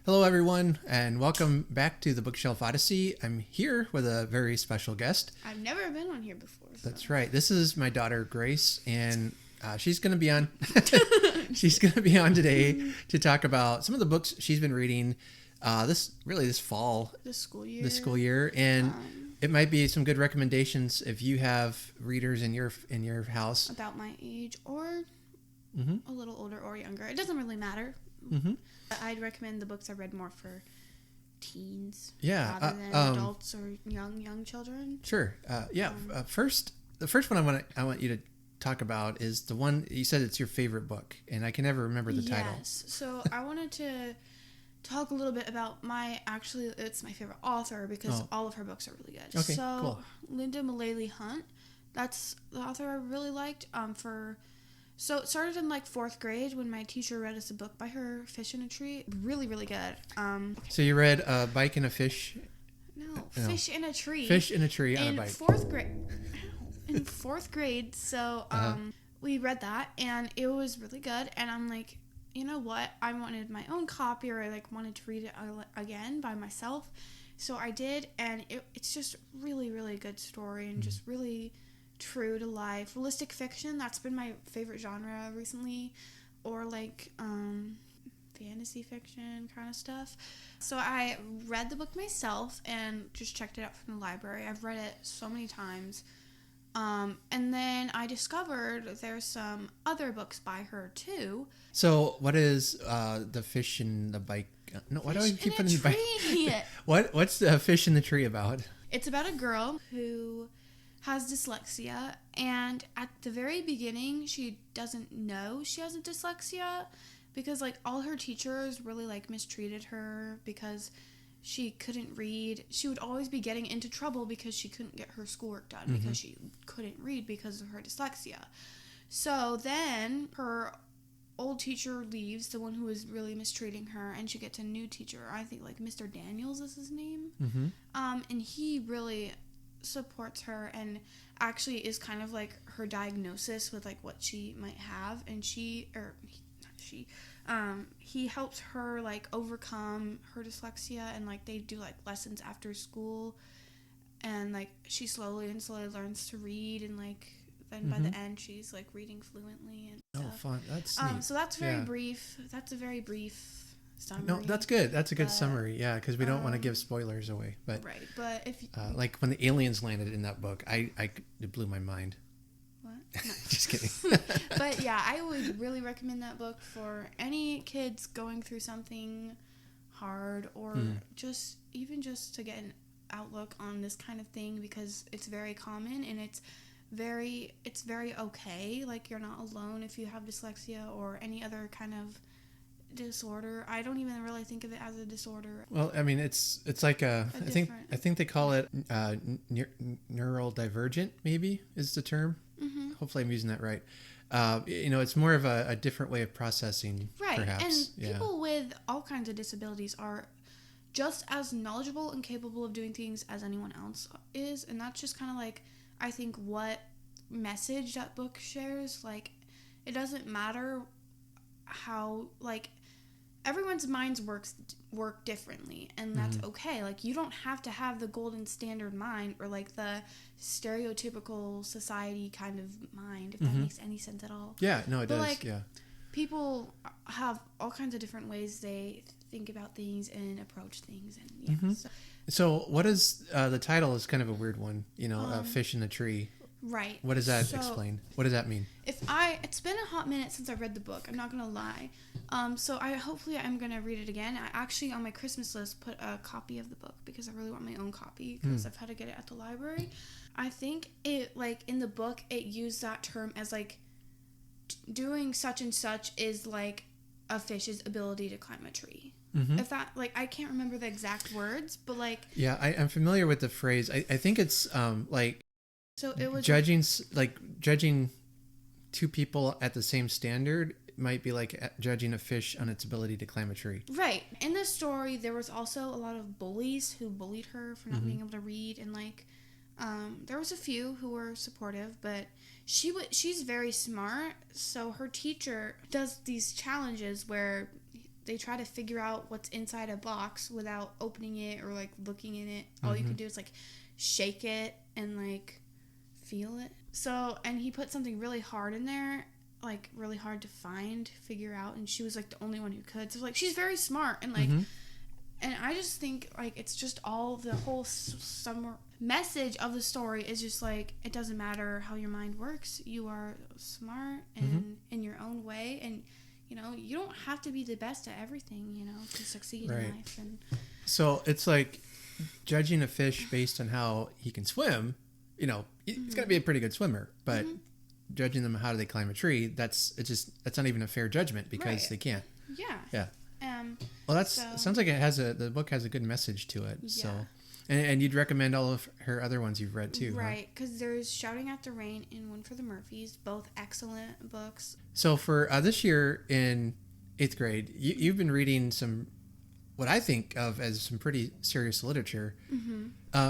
Hello, everyone, and welcome back to the Bookshelf Odyssey. I'm here with a very special guest. I've never been on here before. So. That's right. This is my daughter, Grace, and she's going to be on. She's going to be on today to talk about some of the books she's been reading this fall, this school year, and it might be some good recommendations if you have readers in your house about my age or a little older or younger. It doesn't really matter. Mm-hmm. I'd recommend the books I read more for teens rather rather than adults or young children. Sure. The first one I want you to talk about is the one you said it's your favorite book, and I can never remember the title. Yes. So I wanted to talk a little bit about it's my favorite author because all of her books are really good. Okay, cool. Lynda Mullaly Hunt, that's the author I really liked. So it started in fourth grade when my teacher read us a book by her, Fish in a Tree. Really, really good. So you read A Bike and a Fish? No, Fish in a Tree. Fish in a Tree on a Bike. In fourth grade. So we read that and it was really good. And I'm like, you know what? I wanted my own copy, or I wanted to read it again by myself. So I did, and it's just really, really good story and just really true to life. Realistic fiction, that's been my favorite genre recently, or fantasy fiction kind of stuff. So I read the book myself and just checked it out from the library. I've read it so many times. And then I discovered there's some other books by her too. So what is the Fish in the Bike? No, why do I keep putting the bike? What's the Fish in the Tree about? It's about a girl who has dyslexia, and at the very beginning she doesn't know she has a dyslexia because all her teachers really mistreated her because she couldn't read. She would always be getting into trouble because she couldn't get her schoolwork done because she couldn't read because of her dyslexia. So then her old teacher leaves, the one who was really mistreating her, and she gets a new teacher. I think Mr. Daniels is his name. And he really supports her and actually is kind of her diagnosis with what she might have, and he helps her overcome her dyslexia, and they do lessons after school, and she slowly learns to read, and then by the end she's reading fluently and stuff. Fun. That's neat. So that's very brief. That's a very brief summary. No, that's good. That's a good summary. Yeah, because we don't want to give spoilers away. But right. But if when the aliens landed in that book, it blew my mind. What? No. Just kidding. But yeah, I would really recommend that book for any kids going through something hard, or just to get an outlook on this kind of thing, because it's very common and it's very okay. You're not alone if you have dyslexia or any other kind of disorder. I don't even really think of it as a disorder. Well, I mean, it's like I think they call it neural divergent, maybe is the term. Hopefully I'm using that right. It's more of a different way of processing, right? Perhaps. And people with all kinds of disabilities are just as knowledgeable and capable of doing things as anyone else is, and that's just kind of I think what message that book shares. It doesn't matter how everyone's minds work differently, and that's okay. You don't have to have the golden standard mind or the stereotypical society kind of mind, if that makes any sense at all. Yeah, no, it does. People have all kinds of different ways they think about things and approach things, and So what is the title is kind of a weird one, Fish in the Tree. Right. What does that explain? What does that mean? It's been a hot minute since I read the book. I'm not gonna lie. So hopefully I'm gonna read it again. I actually on my Christmas list put a copy of the book because I really want my own copy because I've had to get it at the library. I think it in the book it used that term as doing such and such is a fish's ability to climb a tree. If that I can't remember the exact words, but yeah, I'm familiar with the phrase. I think it's so it was judging two people at the same standard might be judging a fish on its ability to climb a tree. Right. In this story, there was also a lot of bullies who bullied her for not being able to read, and there was a few who were supportive, but she's very smart. So her teacher does these challenges where they try to figure out what's inside a box without opening it or like looking in it. All you can do is like shake it and like feel it. So, and he put something really hard in there, like really hard to figure out, and she was like the only one who could. So like she's very smart, and like and I just think like it's just all the whole summer message of the story is just like, it doesn't matter how your mind works, you are smart and in your own way, and you know, you don't have to be the best at everything, you know, to succeed in life. And so it's like judging a fish based on how he can swim, you know, he's got to be a pretty good swimmer, but judging them how do they climb a tree, that's not even a fair judgment because they can't. Yeah. Well, sounds like the book has a good message to it. Yeah. So, and you'd recommend all of her other ones you've read too, right? Because there's Shouting at the Rain and One for the Murphys, both excellent books. So for this year in 8th grade, you've been reading some, what I think of as some pretty serious literature.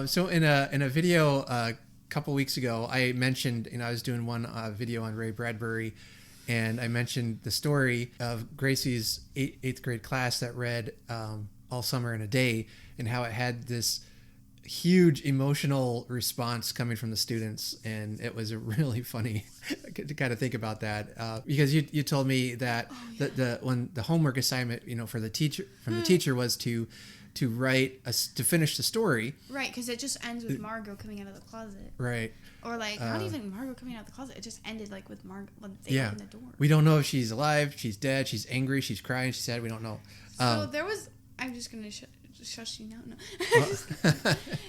So in a video a couple weeks ago, I mentioned, I was doing one video on Ray Bradbury. And I mentioned the story of Gracie's 8th grade class that read All Summer in a Day, and how it had this huge emotional response coming from the students. And it was really funny to kind of think about that, because you told me that when the homework assignment, for the teacher was to write to finish the story. Right, because it just ends with Margot coming out of the closet. Right. Or like not even Margot coming out of the closet. It just ended like with Margot when they opened the door. We don't know if she's alive, she's dead, she's angry, she's crying, she's sad. We don't know. So there was. I'm just gonna shush you now. No.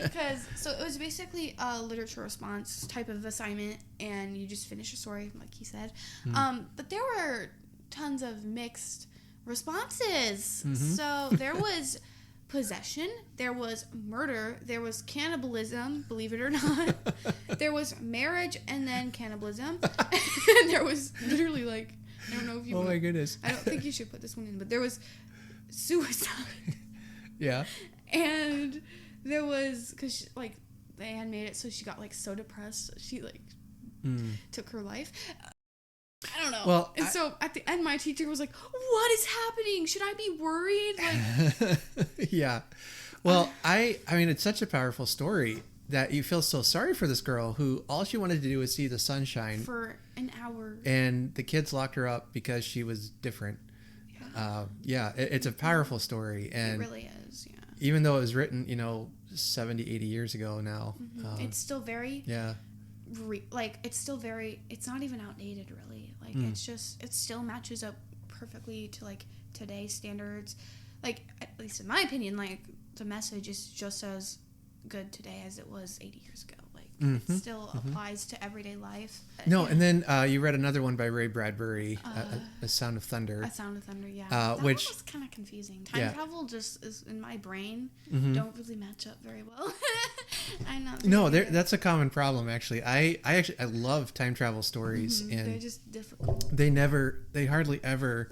Because so it was basically a literature response type of assignment, and you just finish a story, like he said. But there were tons of mixed responses. So there was possession, there was murder, there was cannibalism, believe it or not. There was marriage and then cannibalism. And there was literally like, I don't know if you my goodness. I don't think you should put this one in, but there was suicide. Yeah. And there was, because like they had made it so she got like so depressed she like took her life. I don't know. Well, so at the end, my teacher was like, "What is happening? Should I be worried?" Like, yeah. Well, I mean, it's such a powerful story that you feel so sorry for this girl who all she wanted to do was see the sunshine for an hour, and the kids locked her up because she was different. It's a powerful story, and it really is. Yeah. Even though it was written, 70, 80 years ago now, it's still very it's not even outdated really. Like it still matches up perfectly to like today's standards. Like, at least in my opinion, like the message is just as good today as it was 80 years ago. Like it still applies to everyday life. No, and then you read another one by Ray Bradbury, A Sound of Thunder. A Sound of Thunder, yeah. That which one was kind of confusing. Time travel just is in my brain don't really match up very well. I'm not. No, that's a common problem actually. I love time travel stories, and they're just difficult. They hardly ever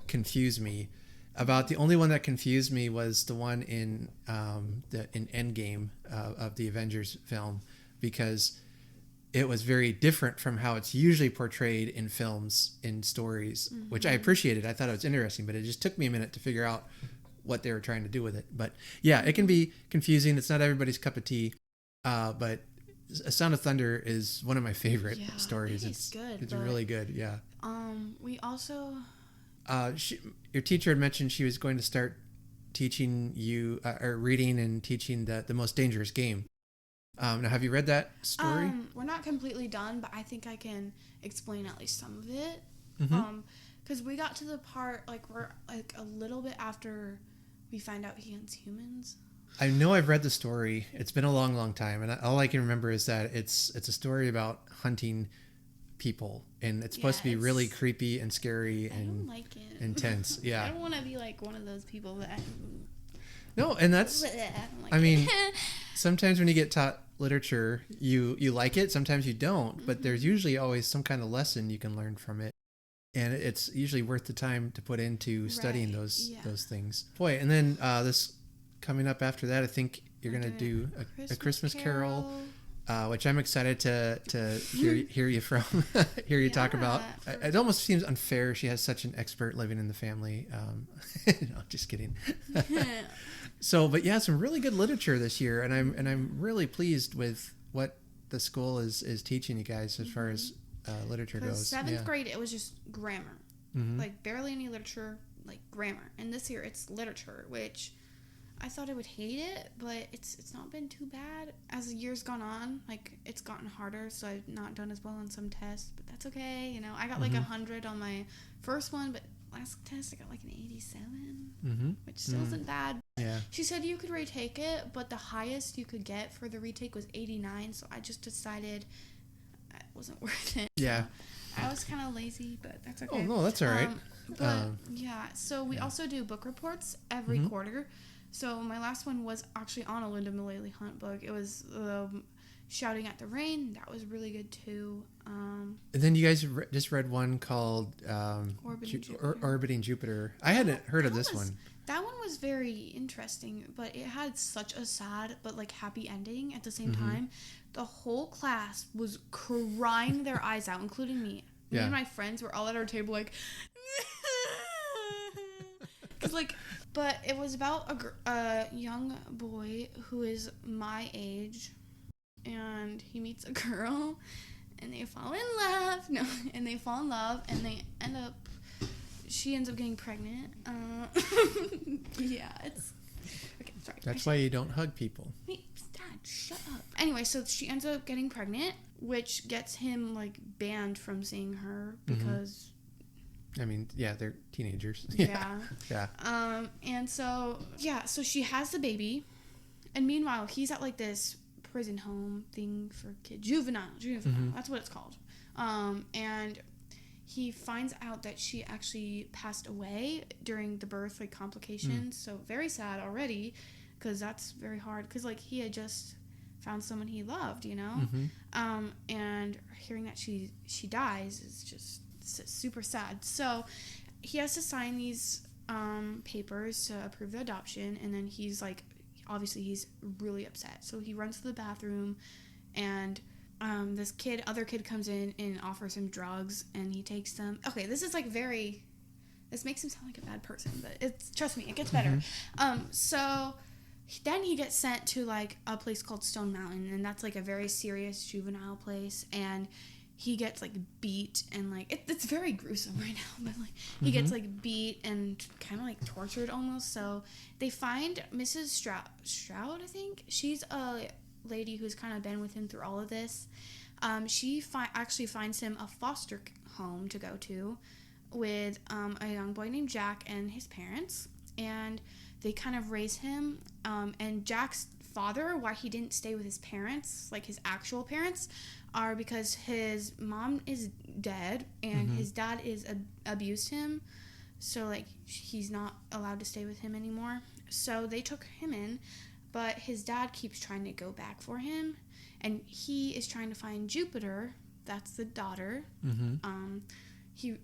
confuse me. About the only one that confused me was the one in Endgame of the Avengers film, because it was very different from how it's usually portrayed in films, in stories, which I appreciated. I thought it was interesting, but it just took me a minute to figure out what they were trying to do with it. But yeah, it can be confusing. It's not everybody's cup of tea, but A Sound of Thunder is one of my favorite stories. It's good. It's really good. Yeah. We also. Your teacher had mentioned she was going to start teaching you or reading and teaching the most dangerous game. Now, have you read that story? We're not completely done, but I think I can explain at least some of it. Because we got to the part like we're like a little bit after we find out he hunts humans. I know I've read the story. It's been a long, long time, and all I can remember is that it's a story about hunting people, and it's supposed to be really creepy and scary and I don't like it. Intense. Yeah. I don't want to be like one of those people that. No, and that's. I mean, sometimes when you get taught literature, you like it. Sometimes you don't, but there's usually always some kind of lesson you can learn from it, and it's usually worth the time to put into studying those things. Boy, and then this coming up after that, I think you're gonna do a Christmas Carol. which I'm excited to hear you from, hear you talk about. It almost seems unfair. She has such an expert living in the family. No, just kidding. So, but yeah, some really good literature this year, and I'm really pleased with what the school is teaching you guys as far as literature goes. Seventh grade, it was just grammar, like barely any literature, like grammar. And this year, it's literature, which I thought I would hate it, but it's not been too bad. As the years gone on, like it's gotten harder, so I've not done as well on some tests, but that's okay. You know, I got like 100 on my first one, but last test I got like an 87, which still isn't bad. Yeah. She said you could retake it, but the highest you could get for the retake was 89, so I just decided it wasn't worth it. Yeah. So I was kind of lazy, but that's okay. Oh no, that's all right. But yeah, so we also do book reports every quarter. So my last one was actually on a Lynda Mullaly Hunt book. It was Shouting at the Rain. That was really good too. And then you guys just read one called Orbiting Jupiter. I hadn't heard of this one. That one was very interesting, but it had such a sad but like happy ending at the same time. The whole class was crying their eyes out, including me. Me and my friends were all at our table like, cause like. But it was about a young boy who is my age, and he meets a girl, and they fall in love. And they end up. She ends up getting pregnant. Yeah, it's okay. Sorry. That's why you don't hug people. Wait, Dad, shut up. Anyway, so she ends up getting pregnant, which gets him like banned from seeing her because. I mean, yeah, they're teenagers. Yeah. Yeah. So she has the baby, and meanwhile, he's at like this prison home thing for kids, juvenile. That's what it's called. And he finds out that she actually passed away during the birth, like complications. So very sad already, because that's very hard. Because like he had just found someone he loved, you know. And hearing that she dies is just super sad. So he has to sign these papers to approve the adoption, and then he's like, obviously he's really upset. So he runs to the bathroom, and this other kid comes in and offers him drugs, and he takes them. Okay, this is like this makes him sound like a bad person, but trust me, it gets better. So then he gets sent to like a place called Stone Mountain, and that's like a very serious juvenile place, and he gets like beat and like it's very gruesome right now, but like he gets like beat and kind of like tortured almost. So they find Mrs. Stroud, I think. She's a lady who's kind of been with him through all of this. She actually finds him a foster home to go to with a young boy named Jack and his parents, and they kind of raise him. And Jack's father, why he didn't stay with his parents, like his actual parents, are because his mom is dead and his dad abused him, so like he's not allowed to stay with him anymore. So they took him in, but his dad keeps trying to go back for him, and he is trying to find Jupiter. That's the daughter.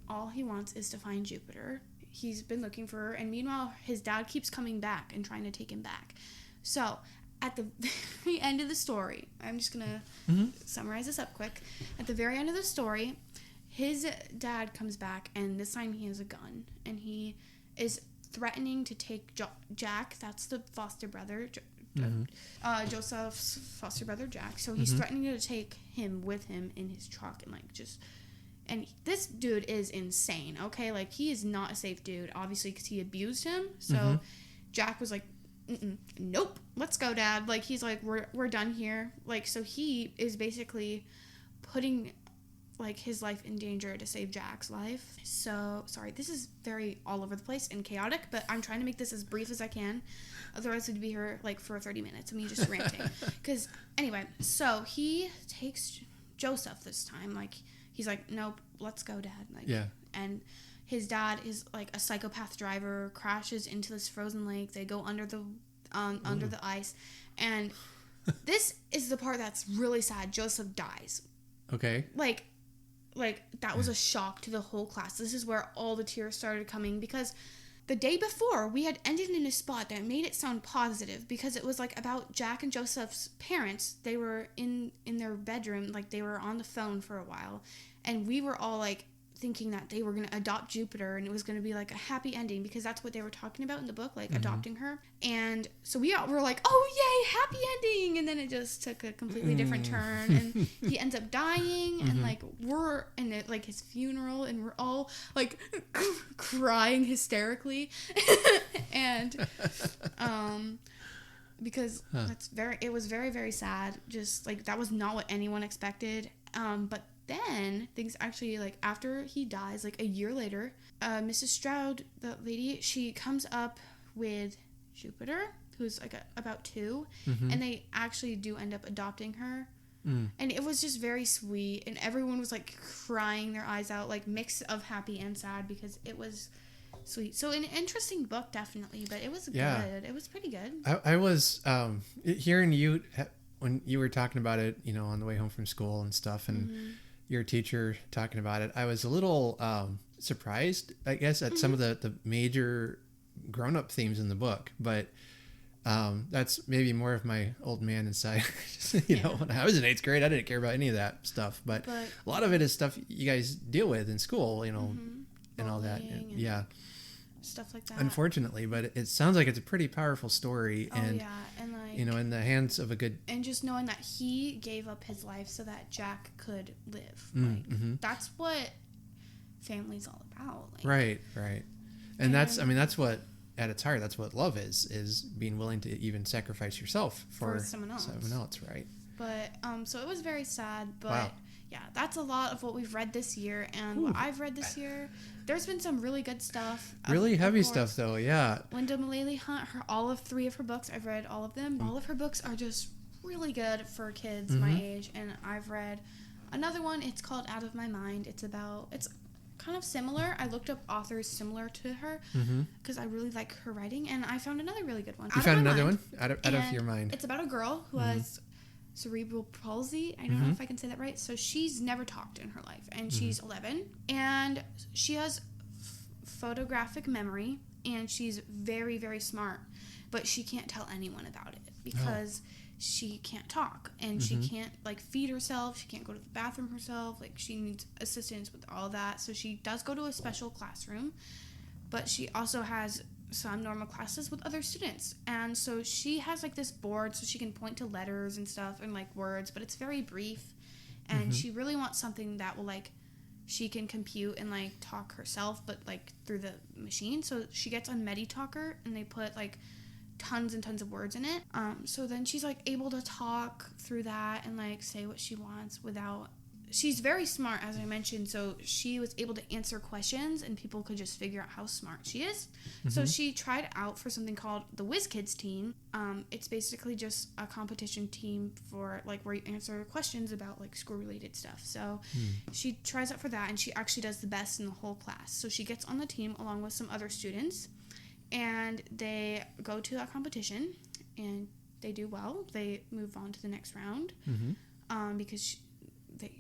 All he wants is to find Jupiter. He's been looking for her, and meanwhile his dad keeps coming back and trying to take him back. So at the very end of the story, I'm just going to summarize this up quick. At the very end of the story, his dad comes back, and this time he has a gun, and he is threatening to take Jack. That's the foster brother, Joseph's foster brother, Jack. So he's threatening to take him with him in his truck, and like just... And this dude is insane, okay? Like, he is not a safe dude, obviously, because he abused him. So Jack was like, nope, let's go, Dad. Like, he's like, we're done here. Like, so he is basically putting like his life in danger to save Jack's life. So sorry, this is very all over the place and chaotic, but I'm trying to make this as brief as I can, otherwise we'd be here like for 30 minutes of me just ranting. Because anyway, so he takes Joseph this time. Like, he's like, nope, let's go, Dad. Like, yeah. And his dad is like a psychopath driver, crashes into this frozen lake. They go under the ice, and this is the part that's really sad. Joseph dies. Okay. Like that was a shock to the whole class. This is where all the tears started coming, because the day before, we had ended in a spot that made it sound positive because it was like about Jack and Joseph's parents. They were in their bedroom, like they were on the phone for a while, and we were all like thinking that they were going to adopt Jupiter and it was going to be like a happy ending because that's what they were talking about in the book, like adopting her. And so we all were like, oh yay, happy ending, and then it just took a completely different turn, and he ends up dying, and like we're in it, like his funeral, and we're all like crying hysterically and because it was very, very sad. Just like that was not what anyone expected. But then things actually, like after he dies, like a year later, Mrs. Stroud, the lady, she comes up with Jupiter, who's like about 2, and they actually do end up adopting her. And it was just very sweet, and everyone was like crying their eyes out, like mix of happy and sad, because it was sweet. So an interesting book, definitely, but it was good. It was pretty good. I was hearing you when you were talking about it, you know, on the way home from school and stuff, and your teacher talking about it. I was a little surprised, I guess, at some of the major grown-up themes in the book, but that's maybe more of my old man inside. you know, when I was in 8th grade, I didn't care about any of that stuff, but a lot of it is stuff you guys deal with in school, you know, and all that. And stuff like that, unfortunately, but it sounds like it's a pretty powerful story. And like, you know, in the hands of a good, and just knowing that he gave up his life so that Jack could live, like that's what family's all about, like, right. And that's, I mean, that's what at its heart, that's what love is being willing to even sacrifice yourself for someone else, right? But so it was very sad, but yeah, that's a lot of what we've read this year, and what I've read this year. There's been some really good stuff. Really heavy stuff, though, yeah. Lynda Mullaly Hunt, all of 3 of her books, I've read all of them. All of her books are just really good for kids my age, and I've read another one. It's called Out of My Mind. It's kind of similar. I looked up authors similar to her because I really like her writing, and I found another really good one. You found another one? Out of Your Mind. It's about a girl who has cerebral palsy. I don't know if I can say that right. So she's never talked in her life, and she's 11, and she has photographic memory, and she's very, very smart, but she can't tell anyone about it because she can't talk, and she can't like feed herself. She can't go to the bathroom herself. Like, she needs assistance with all that. So she does go to a special classroom, but she also has some normal classes with other students, and so she has like this board so she can point to letters and stuff and like words, but it's very brief, and she really wants something that will like she can compute and like talk herself, but like through the machine. So she gets on MediTalker, and they put like tons and tons of words in it, so then she's like able to talk through that and like say what she wants without. She's very smart, as I mentioned, so she was able to answer questions, and people could just figure out how smart she is. So she tried out for something called the Whiz Kids team. It's basically just a competition team for, like, where you answer questions about, like, school-related stuff. So she tries out for that, and she actually does the best in the whole class. So she gets on the team along with some other students, and they go to that competition, and they do well. They move on to the next round because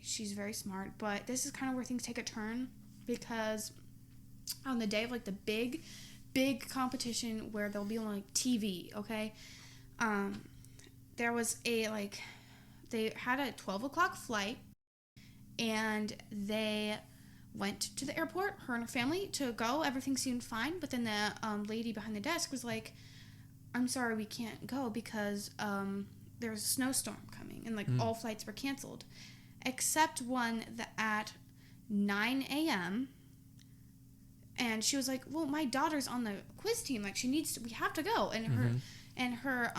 she's very smart. But this is kind of where things take a turn, because on the day of like the big competition where there'll be on like TV, okay, there was a like they had a 12 o'clock flight, and they went to the airport, her and her family, to go. Everything seemed fine, but then the lady behind the desk was like, I'm sorry, we can't go because there's a snowstorm coming, and like all flights were canceled except one at 9 a.m. And she was like, well, my daughter's on the quiz team, like we have to go. And her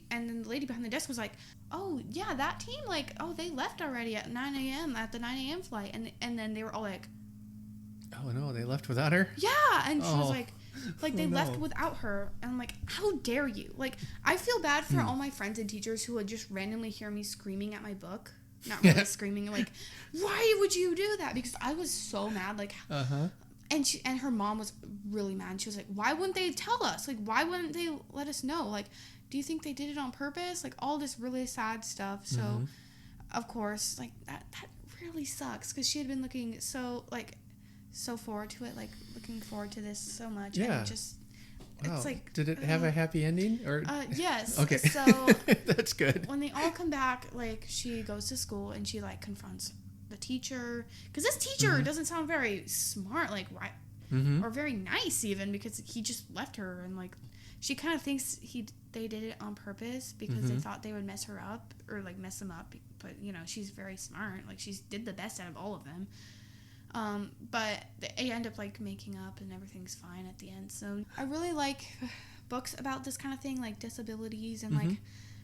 and then the lady behind the desk was like, oh yeah, that team, like, oh, they left already at 9 a.m. at the 9 a.m. flight. And then they were all like, oh no, they left without her? Yeah. And she was like they left without her. And I'm like, how dare you? Like, I feel bad for all my friends and teachers who would just randomly hear me screaming at my book. Not really screaming, like, why would you do that? Because I was so mad, like, and her mom was really mad. She was like, why wouldn't they tell us? Like, why wouldn't they let us know? Like, do you think they did it on purpose? Like, all this really sad stuff. So, of course, like, that really sucks, because she had been looking so, like, so forward to it, like looking forward to this so much. Yeah. And it's wow. like, did it have a happy ending or? Yes. Okay. So that's good. when they all come back, like she goes to school and she like confronts the teacher, because this teacher doesn't sound very smart, like right, or very nice even, because he just left her, and like she kind of thinks they did it on purpose because they thought they would mess her up or like mess them up, but you know, she's very smart, like she did the best out of all of them. But they end up like making up and everything's fine at the end. So I really like books about this kind of thing, like disabilities and like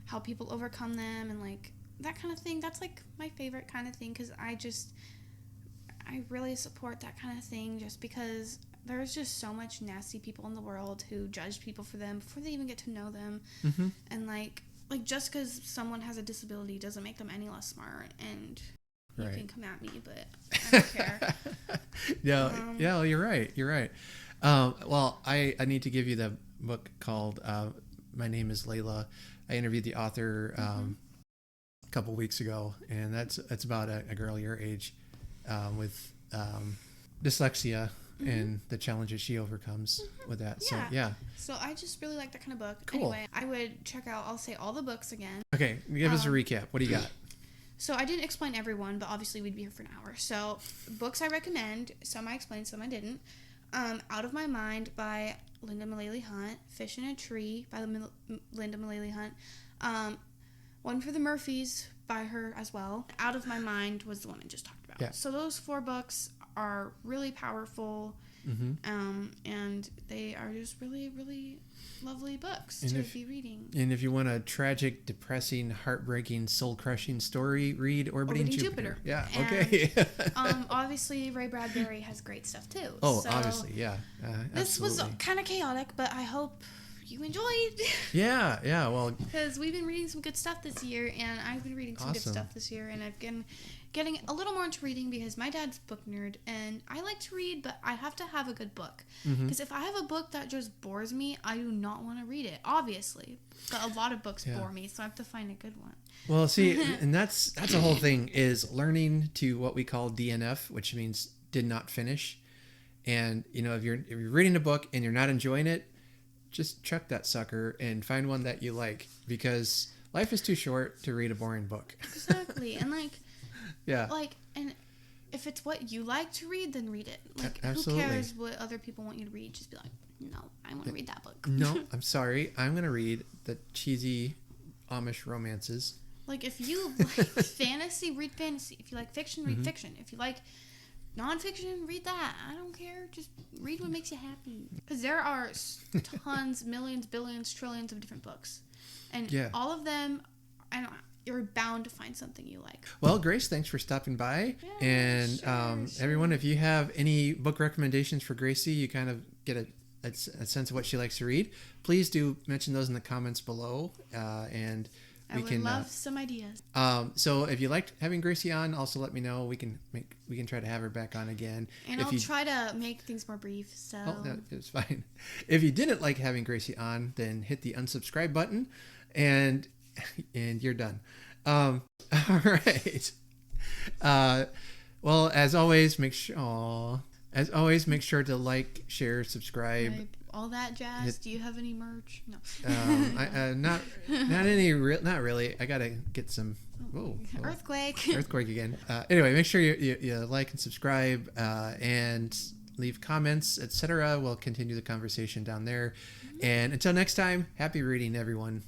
how people overcome them and like that kind of thing. That's like my favorite kind of thing, because I really support that kind of thing, just because there's just so much nasty people in the world who judge people for them before they even get to know them. And like just because someone has a disability doesn't make them any less smart. And you can come at me, but I don't care. Yeah, you're right. Well, I need to give you the book called My Name is Layla. I interviewed the author a couple weeks ago, and that's about a girl your age with dyslexia and the challenges she overcomes with that. Yeah. So I just really like that kind of book. Cool. Anyway, I would check out, I'll say all the books again. Okay, give us a recap. What do you got? So I didn't explain everyone, but obviously we'd be here for an hour. So books I recommend, some I explained, some I didn't. Out of My Mind by Lynda Mullaly Hunt. Fish in a Tree by Lynda Mullaly Hunt. One for the Murphys by her as well. Out of My Mind was the one I just talked about. Yeah. So those 4 books are really powerful, and they are just really, really lovely books to be reading. And if you want a tragic, depressing, heartbreaking, soul-crushing story, read Orbiting Jupiter. Yeah, and, okay. Obviously, Ray Bradbury has great stuff too. Oh, so obviously, yeah. This was kind of chaotic, but I hope you enjoyed. Yeah, well. Because we've been reading some good stuff this year, and I've been reading some good stuff this year, and I've been getting a little more into reading because my dad's book nerd, and I like to read, but I have to have a good book. Because if I have a book that just bores me, I do not want to read it, obviously. But a lot of books bore me, so I have to find a good one. Well, see, and that's the whole thing, is learning to what we call DNF, which means did not finish. And, you know, if you're reading a book and you're not enjoying it, just chuck that sucker and find one that you like, because life is too short to read a boring book. Exactly. And yeah. And if it's what you like to read, then read it. Absolutely. Who cares what other people want you to read? Just be like, no, I want to read that book. No, I'm sorry. I'm going to read the cheesy Amish romances. If you like fantasy, read fantasy. If you like fiction, read fiction. If you like nonfiction, read that. I don't care. Just read what makes you happy. Because there are tons, millions, billions, trillions of different books. And all of them, you're bound to find something you like. Well, Grace, thanks for stopping by. Yeah, and sure. Everyone, if you have any book recommendations for Gracie, you kind of get a sense of what she likes to read, please do mention those in the comments below. And we would love some ideas. So if you liked having Gracie on, also let me know. We can try to have her back on again. And I'll try to make things more brief. So no, it's fine. If you didn't like having Gracie on, then hit the unsubscribe button, and you're done. All right. Well, as always, make sure to like, share, subscribe. Right. All that jazz. Do you have any merch? No. Not really. I gotta get some. Earthquake again. Anyway, make sure you like and subscribe and leave comments, etc. We'll continue the conversation down there. And until next time, happy reading, everyone.